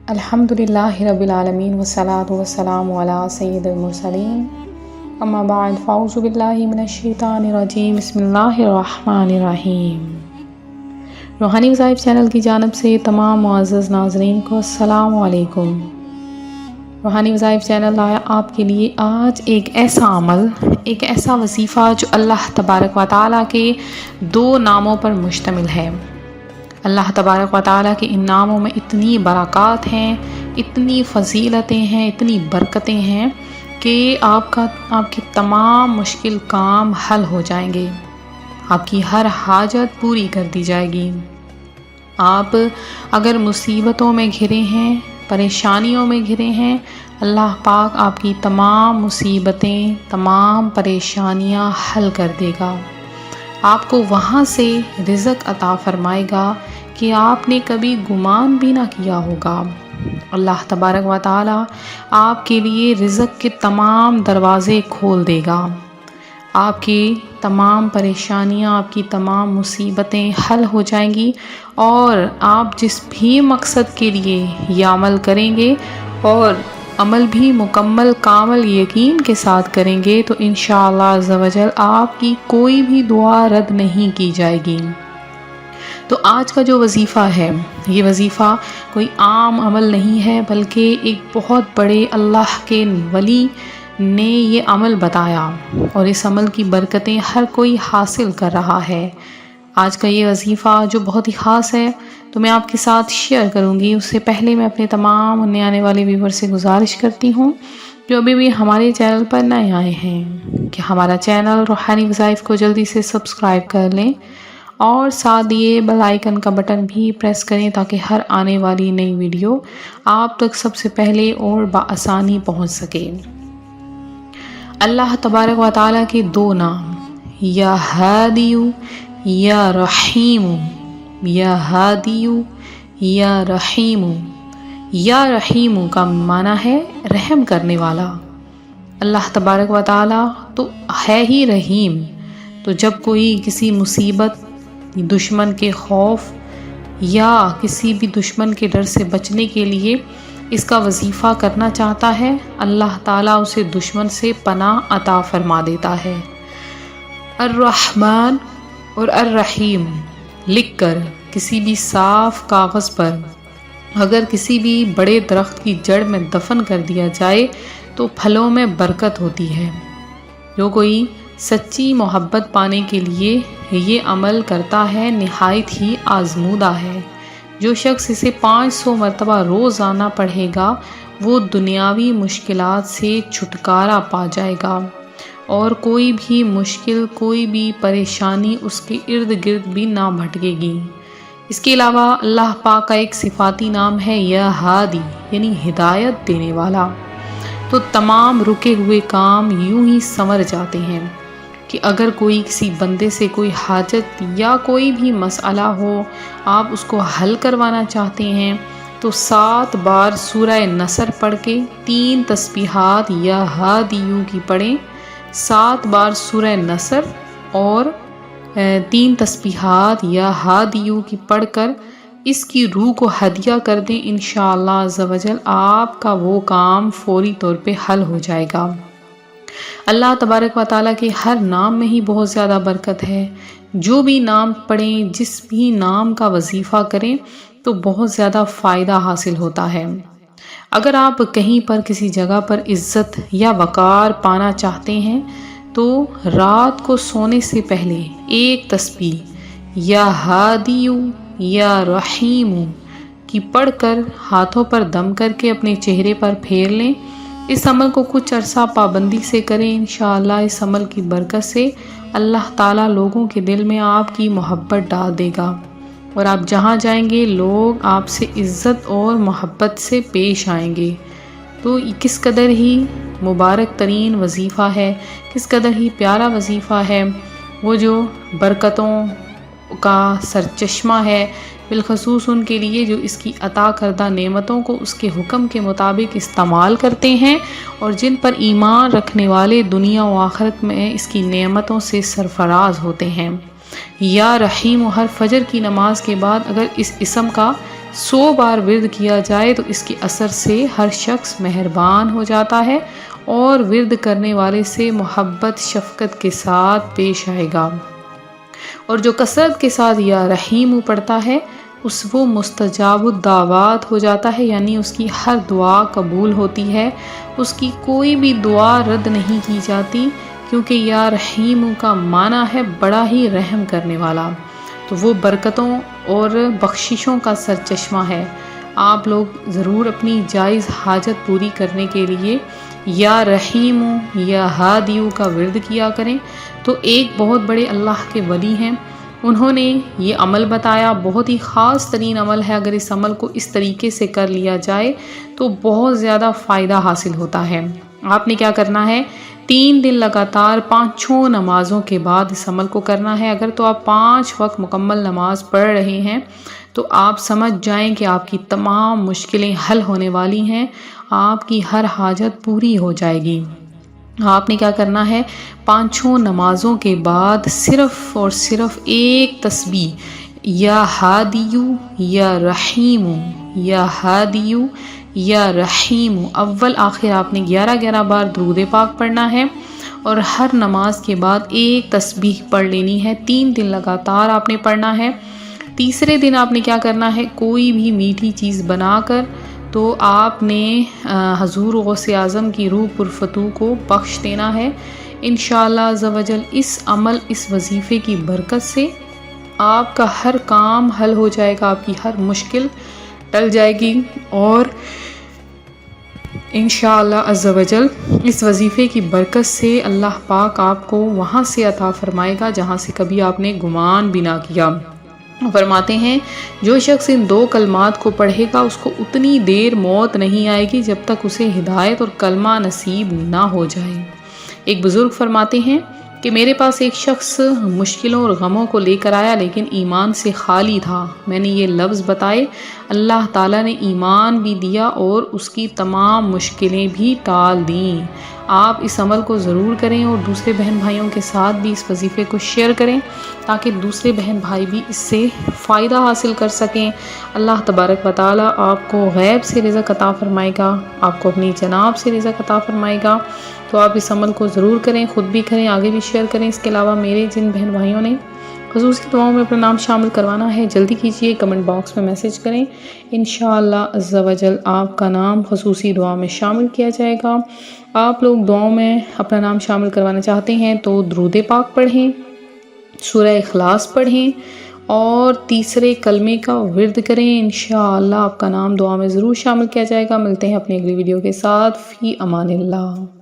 الحمدللہ رب العالمین والصلاة والسلام علی سید المرسلین اما بعد فاعوذ باللہ من الشیطان الرجیم بسم اللہ الرحمن الرحیم۔ روحانی وظائف چینل کی جانب سے تمام معزز ناظرین کو السلام علیکم۔ روحانی وظائف چینل لایا آپ کے لیے آج ایک ایسا عمل، ایک ایسا وظیفہ جو اللہ تبارک و تعالیٰ کے 2 ناموں پر مشتمل ہے۔ اللہ تبارک و تعالیٰ کے ان ناموں میں اتنی برکات ہیں، اتنی فضیلتیں ہیں، اتنی برکتیں ہیں کہ آپ کے تمام مشکل کام حل ہو جائیں گے، آپ کی ہر حاجت پوری کر دی جائے گی۔ آپ اگر مصیبتوں میں گھرے ہیں، پریشانیوں میں گھرے ہیں، اللہ پاک آپ کی تمام مصیبتیں، تمام پریشانیاں حل کر دے گا۔ آپ کو وہاں سے رزق عطا فرمائے گا کہ آپ نے کبھی گمان بھی نہ کیا ہوگا۔ اللہ تبارک و تعالیٰ آپ کے لیے رزق کے تمام دروازے کھول دے گا۔ آپ کی تمام پریشانیاں، آپ کی تمام مصیبتیں حل ہو جائیں گی، اور آپ جس بھی مقصد کے لیے یہ عمل کریں گے اور عمل بھی مکمل کامل یقین کے ساتھ کریں گے تو انشاءاللہ عز و جل آپ کی کوئی بھی دعا رد نہیں کی جائے گی۔ تو آج کا جو وظیفہ ہے، یہ وظیفہ کوئی عام عمل نہیں ہے، بلکہ ایک بہت بڑے اللہ کے ولی نے یہ عمل بتایا، اور اس عمل کی برکتیں ہر کوئی حاصل کر رہا ہے۔ آج کا یہ وظیفہ جو بہت ہی خاص ہے تو میں آپ کے ساتھ شیئر کروں گی۔ اس سے پہلے میں اپنے تمام نئے آنے والے ویور سے گزارش کرتی ہوں جو ابھی بھی ہمارے چینل پر نئے آئے ہیں کہ ہمارا چینل روحانی وظائف کو جلدی سے سبسکرائب کر لیں، اور ساتھ یہ بیل آئیکن کا بٹن بھی پریس کریں تاکہ ہر آنے والی نئی ویڈیو آپ تک سب سے پہلے اور بآسانی پہنچ سکے۔ اللہ تبارک و تعالیٰ کے 2 نام، یا ہادیو یا رحیم، یا ہادیو یا رحیم۔ یا رحیم کا معنی ہے رحم کرنے والا۔ اللہ تبارک و تعالیٰ تو ہے ہی رحیم، تو جب کوئی کسی مصیبت، دشمن کے خوف یا کسی بھی دشمن کے ڈر سے بچنے کے لیے اس کا وظیفہ کرنا چاہتا ہے، اللہ تعالیٰ اسے دشمن سے پناہ عطا فرما دیتا ہے۔ الرحمن اور الرحیم لکھ کر کسی بھی صاف کاغذ پر اگر کسی بھی بڑے درخت کی جڑ میں دفن کر دیا جائے تو پھلوں میں برکت ہوتی ہے۔ جو کوئی سچی محبت پانے کے لیے یہ عمل کرتا ہے نہایت ہی آزمودہ ہے۔ جو شخص اسے 500 مرتبہ روزانہ پڑھے گا وہ دنیاوی مشکلات سے چھٹکارا پا جائے گا، اور کوئی بھی مشکل، کوئی بھی پریشانی اس کے ارد گرد بھی نہ بھٹکے گی۔ اس کے علاوہ اللہ پاک کا ایک صفاتی نام ہے یا ہادی، یعنی ہدایت دینے والا۔ تو تمام رکے ہوئے کام یوں ہی سنور جاتے ہیں کہ اگر کوئی کسی بندے سے کوئی حاجت یا کوئی بھی مسئلہ ہو، آپ اس کو حل کروانا چاہتے ہیں تو 7 بار سورہ نصر پڑھ کے 3 تسبیحات یا ہادیو کی پڑھیں، 7 بار سورہ نصر اور 3 تسبیحات یا ہادیو کی پڑھ کر اس کی روح کو ہدیہ کر دیں، انشاءاللہ عز و جل آپ کا وہ کام فوری طور پہ حل ہو جائے گا۔ اللہ تبارک و تعالیٰ کے ہر نام میں ہی بہت زیادہ برکت ہے۔ جو بھی نام پڑھیں، جس بھی نام کا وظیفہ کریں تو بہت زیادہ فائدہ حاصل ہوتا ہے۔ اگر آپ کہیں پر کسی جگہ پر عزت یا وقار پانا چاہتے ہیں تو رات کو سونے سے پہلے ایک تسبیح یا ہادیو یا رحیم کی پڑھ کر ہاتھوں پر دم کر کے اپنے چہرے پر پھیر لیں۔ اس عمل کو کچھ عرصہ پابندی سے کریں، انشاءاللہ اس عمل کی برکت سے اللہ تعالیٰ لوگوں کے دل میں آپ کی محبت ڈال دے گا، اور آپ جہاں جائیں گے لوگ آپ سے عزت اور محبت سے پیش آئیں گے۔ تو کس قدر ہی مبارک ترین وظیفہ ہے، کس قدر ہی پیارا وظیفہ ہے، وہ جو برکتوں کا سرچشمہ ہے، بالخصوص ان کے لیے جو اس کی عطا کردہ نعمتوں کو اس کے حکم کے مطابق استعمال کرتے ہیں، اور جن پر ایمان رکھنے والے دنیا و آخرت میں اس کی نعمتوں سے سرفراز ہوتے ہیں۔ یا رحیم ہر فجر کی نماز کے بعد اگر اس اسم کا 100 بار ورد کیا جائے تو اس کے اثر سے ہر شخص مہربان ہو جاتا ہے اور ورد کرنے والے سے محبت شفقت کے ساتھ پیش آئے گا۔ اور جو کثرت کے ساتھ یا رحیم پڑھتا ہے وہ مستجاب الدعوات ہو جاتا ہے، یعنی اس کی ہر دعا قبول ہوتی ہے، اس کی کوئی بھی دعا رد نہیں کی جاتی، کیونکہ یا رحیم کا معنی ہے بڑا ہی رحم کرنے والا۔ تو وہ برکتوں اور بخششوں کا سرچشمہ ہے۔ آپ لوگ ضرور اپنی جائز حاجت پوری کرنے کے لیے یا رحیم یا ہادیو کا ورد کیا کریں۔ تو ایک بہت بڑے اللہ کے ولی ہیں، انہوں نے یہ عمل بتایا، بہت ہی خاص ترین عمل ہے۔ اگر اس عمل کو اس طریقے سے کر لیا جائے تو بہت زیادہ فائدہ حاصل ہوتا ہے۔ آپ نے کیا کرنا ہے، 3 دن لگاتار 5 نمازوں کے بعد اس عمل کو کرنا ہے۔ اگر تو آپ 5 وقت مکمل نماز پڑھ رہے ہیں تو آپ سمجھ جائیں کہ آپ کی تمام مشکلیں حل ہونے والی ہیں، آپ کی ہر حاجت پوری ہو جائے گی۔ آپ نے کیا کرنا ہے، 5 نمازوں کے بعد صرف اور صرف ایک تسبیح یا ہادیو یا رحیم یا ہادیو یا رحیم، اول آخر آپ نے 11 بار درود پاک پڑھنا ہے اور ہر نماز کے بعد ایک تسبیح پڑھ لینی ہے۔ 3 دن لگاتار آپ نے پڑھنا ہے۔ تیسرے دن آپ نے کیا کرنا ہے، کوئی بھی میٹھی چیز بنا کر تو آپ نے حضور غوث اعظم کی روح پرفتوح کو بخش دینا ہے۔ انشاءاللہ عز و جل اس عمل، اس وظیفے کی برکت سے آپ کا ہر کام حل ہو جائے گا، آپ کی ہر مشکل ٹل جائے گی، اور انشاءاللہ عز و جل اس وظیفے کی برکت سے اللہ پاک آپ کو وہاں سے عطا فرمائے گا جہاں سے کبھی آپ نے گمان بھی نہ کیا۔ فرماتے ہیں جو شخص ان 2 کلمات کو پڑھے گا اس کو اتنی دیر موت نہیں آئے گی جب تک اسے ہدایت اور کلمہ نصیب نہ ہو جائے۔ ایک بزرگ فرماتے ہیں کہ میرے پاس ایک شخص مشکلوں اور غموں کو لے کر آیا لیکن ایمان سے خالی تھا۔ میں نے یہ لفظ بتائے، اللہ تعالیٰ نے ایمان بھی دیا اور اس کی تمام مشکلیں بھی ٹال دیں۔ آپ اس عمل کو ضرور کریں اور دوسرے بہن بھائیوں کے ساتھ بھی اس وظیفے کو شیئر کریں تاکہ دوسرے بہن بھائی بھی اس سے فائدہ حاصل کر سکیں۔ اللہ تبارک و تعالیٰ آپ کو غیب سے رزق عطا فرمائے گا، آپ کو اپنی جناب سے رزق عطا فرمائے گا۔ تو آپ اس عمل کو ضرور کریں، خود بھی کریں، آگے بھی شیئر کریں۔ اس کے علاوہ میرے جن بہن بھائیوں نے خصوصی دعاؤں میں اپنا نام شامل کروانا ہے جلدی کیجیے، کمنٹ باکس میں میسج کریں، انشاءاللہ عز و جل آپ کا نام خصوصی دعا میں شامل کیا جائے گا۔ آپ لوگ دعاؤں میں اپنا نام شامل کروانا چاہتے ہیں تو درود پاک پڑھیں، سورہ اخلاص پڑھیں اور تیسرے کلمے کا ورد کریں، انشاءاللہ آپ کا نام دعا میں ضرور شامل کیا جائے گا۔ ملتے ہیں اپنی اگلی ویڈیو کے ساتھ، فی امان اللہ۔